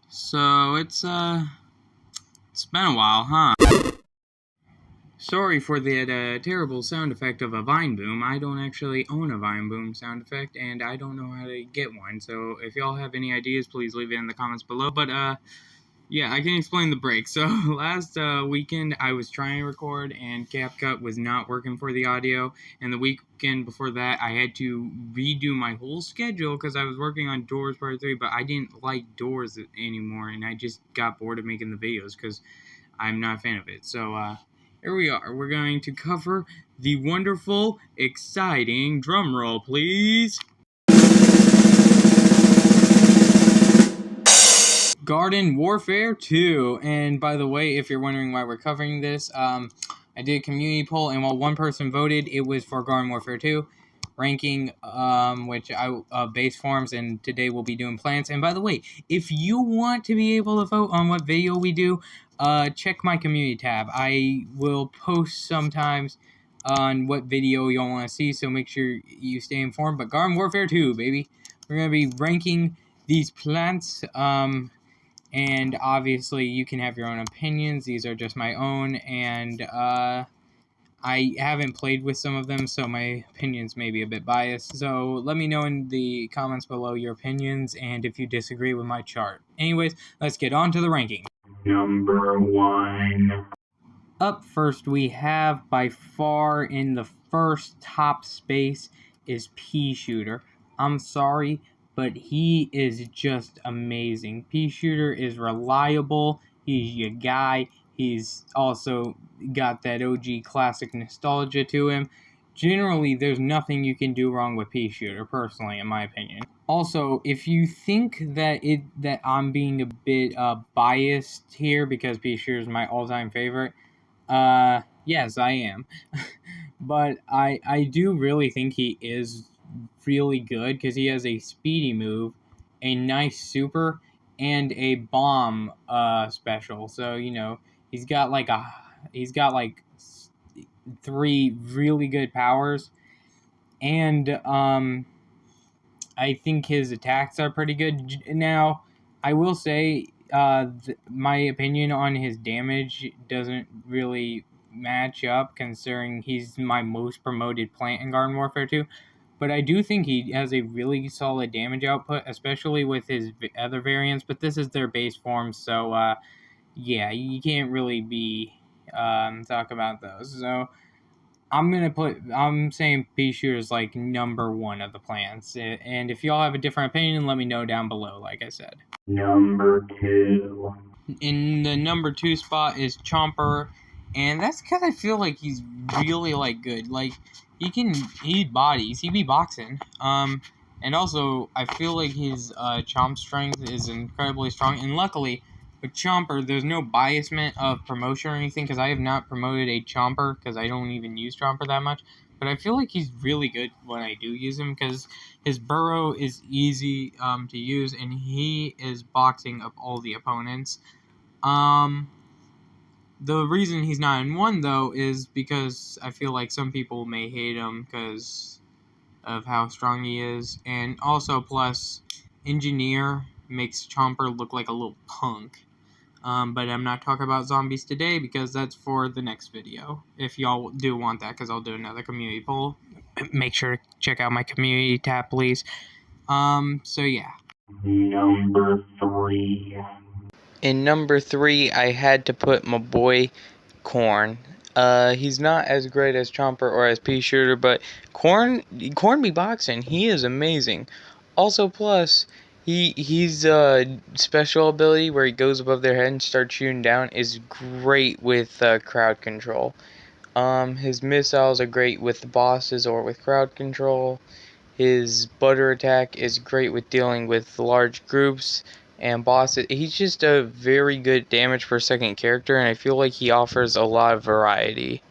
So it's been a while, huh? Sorry for that terrible sound effect of a Vine Boom. I don't actually own a Vine Boom sound effect, and I don't know how to get one. So if y'all have any ideas, please leave it in the comments below. But yeah, I can explain the break. So last weekend I was trying to record, and CapCut was not working for the audio. And the weekend before that, I had to redo my whole schedule because I was working on Doors Part 3, but I didn't like Doors anymore, and I just got bored of making the videos because I'm not a fan of it. So here we are. We're going to cover the wonderful, exciting, drum roll, please, Garden Warfare 2. And by the way, if you're wondering why we're covering this, I did a community poll, and while one person voted, it was for Garden Warfare 2 ranking, which I base forms, and today we'll be doing plants. And by the way, if you want to be able to vote on what video we do, check my community tab. I will post sometimes on what video y'all want to see, so make sure you stay informed. But Garden Warfare 2, baby, we're gonna be ranking these plants. And obviously you can have your own opinions. These are just my own, and I haven't played with some of them, so my opinions may be a bit biased. So let me know in the comments below your opinions and if you disagree with my chart. Anyways, let's get on to the ranking. Number 1. Up first, we have by far in the first top space is Pea Shooter. I'm sorry, but he is just amazing. Pea Shooter is reliable. He's your guy. He's also got that OG classic nostalgia to him. Generally, there's nothing you can do wrong with Pea Shooter, personally, in my opinion. Also, if you think that I'm being a bit biased here because Pea Shooter is my all-time favorite, yes, I am. But I do really think he is really good because he has a speedy move, a nice super, and a bomb special. So, you know, he's got like 3 really good powers, and I think his attacks are pretty good. Now, I will say, my opinion on his damage doesn't really match up, considering he's my most promoted plant in Garden Warfare 2. But I do think he has a really solid damage output, especially with his other variants. But this is their base form, so yeah, you can't really be talk about those. So I'm saying Pea Shooter is like number 1 of the plants. And if y'all have a different opinion, let me know down below, like I said. Number 2. In the number 2 spot is Chomper. And that's because I feel like he's really, like, good. Like, he bodies. He be boxing. And also, I feel like his chomp strength is incredibly strong. And luckily, with Chomper, there's no biasment of promotion or anything, because I have not promoted a Chomper, because I don't even use Chomper that much. But I feel like he's really good when I do use him, because his burrow is easy to use, and he is boxing up all the opponents. The reason he's not in 1, though, is because I feel like some people may hate him because of how strong he is. And also, plus, Engineer makes Chomper look like a little punk. But I'm not talking about zombies today because that's for the next video. If y'all do want that, because I'll do another community poll. Make sure to check out my community tab, please. So yeah. Number 3. In number 3, I had to put my boy Corn. He's not as great as Chomper or as Pea Shooter, but Corn be boxing. He is amazing. Also, plus, he's special ability where he goes above their head and starts shooting down is great with crowd control. His missiles are great with the bosses or with crowd control. His butter attack is great with dealing with large groups and bosses. He's just a very good damage per second character, and I feel like he offers a lot of variety.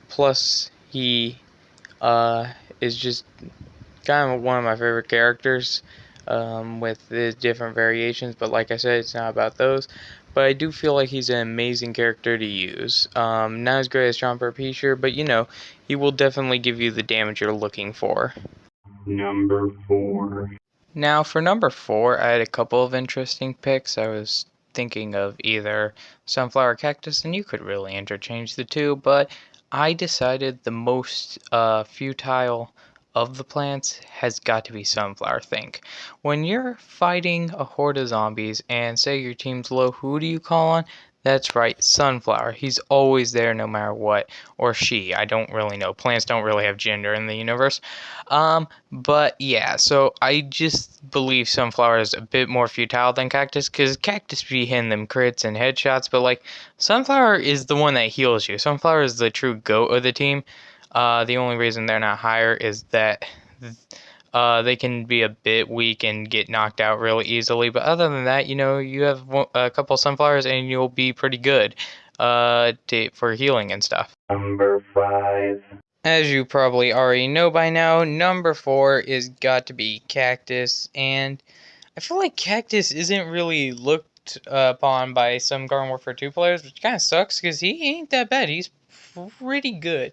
Plus, he is just kind of one of my favorite characters with the different variations, but like I said, it's not about those. but I do feel like he's an amazing character to use. Not as great as Chomper or Pichu, but he will definitely give you the damage you're looking for. Number 4. Now, for number 4, I had a couple of interesting picks. I was thinking of either Sunflower or Cactus, and you could really interchange the two, but I decided the most futile of the plants has got to be Sunflower. Think. When you're fighting a horde of zombies and say your team's low, who do you call on? That's right, Sunflower. He's always there no matter what. Or she. I don't really know. Plants don't really have gender in the universe. But yeah, so I just believe Sunflower is a bit more futile than Cactus, because Cactus be hitting them crits and headshots, but like, Sunflower is the one that heals you. Sunflower is the true GOAT of the team. The only reason they're not higher is that they can be a bit weak and get knocked out really easily, but other than that, you have a couple Sunflowers and you'll be pretty good for healing and stuff. Number 5. As you probably already know by now, number 4 is got to be Cactus, and I feel like Cactus isn't really looked upon by some Garden Warfare 2 players, which kind of sucks because he ain't that bad. He's pretty good.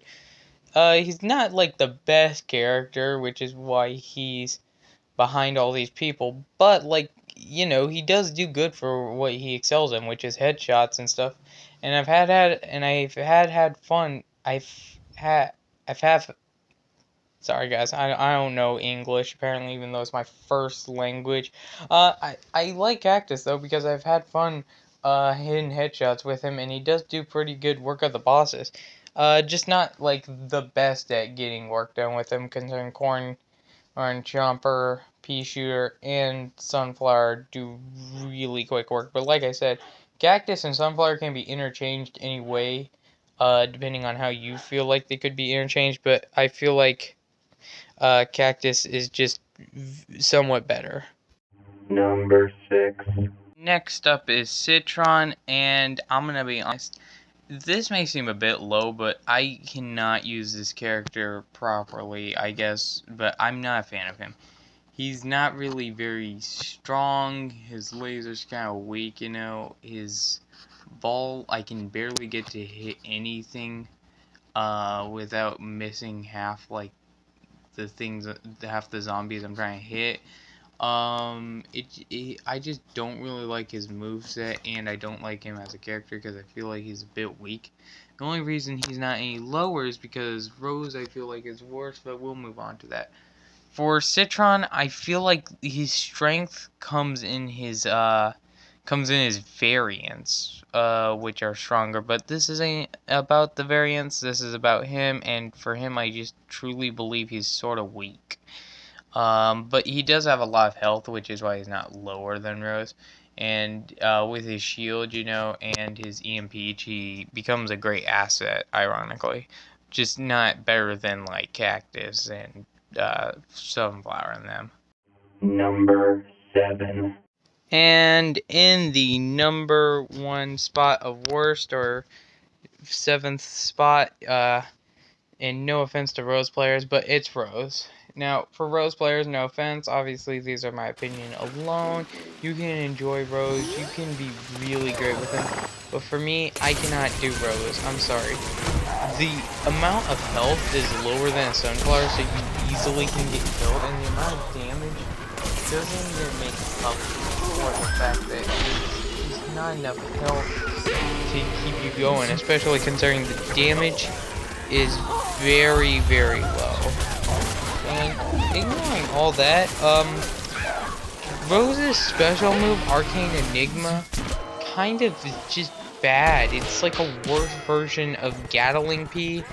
He's not like the best character, which is why he's behind all these people, but like, he does do good for what he excels in, which is headshots and stuff. And I've had fun. Sorry guys, I don't know English apparently, even though it's my first language. I like Cactus though, because I've had fun hitting headshots with him, and he does do pretty good work at the bosses. Just not like the best at getting work done with him, considering Corn and Chomper, Pea Shooter, and Sunflower do really quick work. But like I said, Cactus and Sunflower can be interchanged anyway, depending on how you feel like they could be interchanged. But I feel like Cactus is just somewhat better. Number 6. Next up is Citron, and I'm gonna be honest, this may seem a bit low, but I cannot use this character properly, I guess, but I'm not a fan of him. He's not really very strong, his laser's kind of weak, his ball, I can barely get to hit anything without missing half, like, half the zombies I'm trying to hit. I just don't really like his moveset, and I don't like him as a character because I feel like he's a bit weak. The only reason he's not any lower is because Rose I feel like is worse, but we'll move on to that. For Citron, I feel like his strength comes in his variants, which are stronger. But this isn't about the variants. This is about him, and for him, I just truly believe he's sort of weak. But he does have a lot of health, which is why he's not lower than Rose. And with his shield, and his EMP, he becomes a great asset, ironically. Just not better than, like, Cactus and Sunflower and them. Number 7. And in the number 1 spot of worst, or 7th spot, and no offense to Rose players, but it's Rose. Now, for Rose players, no offense, obviously these are my opinion alone. You can enjoy Rose, you can be really great with him, but for me, I cannot do Rose, I'm sorry. The amount of health is lower than a Sunflower, so you easily can get killed, and the amount of damage doesn't even make up for the fact that there's not enough health to keep you going, especially considering the damage is very, very low. And ignoring all that, Rose's special move, Arcane Enigma, kind of is just bad. It's like a worse version of Gatling P,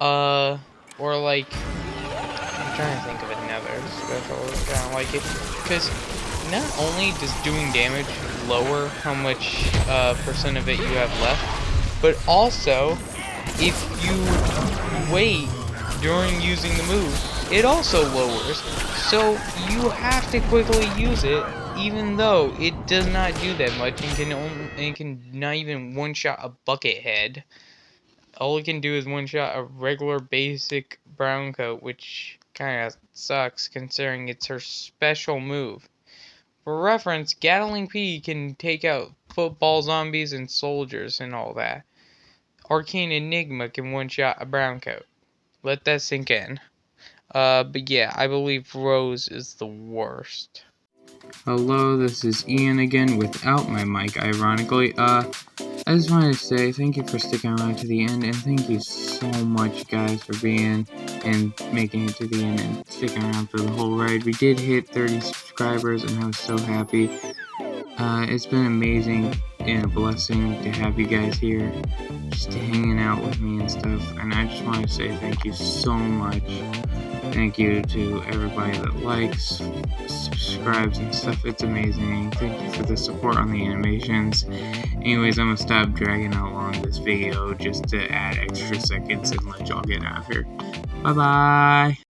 or like, I'm trying to think of another special kind of like it, because not only does doing damage lower how much percent of it you have left, but also if you wait during using the move, it also lowers. So you have to quickly use it, even though it does not do that much and can not even one-shot a bucket head. All it can do is one-shot a regular basic brown coat, which kind of sucks considering it's her special move. For reference, Gatling P can take out football zombies and soldiers and all that. Arcane Enigma can one-shot a brown coat. Let that sink in. But yeah, I believe Rose is the worst. Hello, this is Ian again without my mic, ironically. I just wanted to say thank you for sticking around to the end, and thank you so much, guys, for being and making it to the end and sticking around for the whole ride. We did hit 30 subscribers, and I was so happy. It's been amazing and a blessing to have you guys here, just hanging out with me and stuff, and I just want to say thank you so much. Thank you to everybody that likes, subscribes, and stuff. It's amazing. Thank you for the support on the animations. Anyways, I'm gonna stop dragging out long this video just to add extra seconds and let y'all get out of here. Bye bye.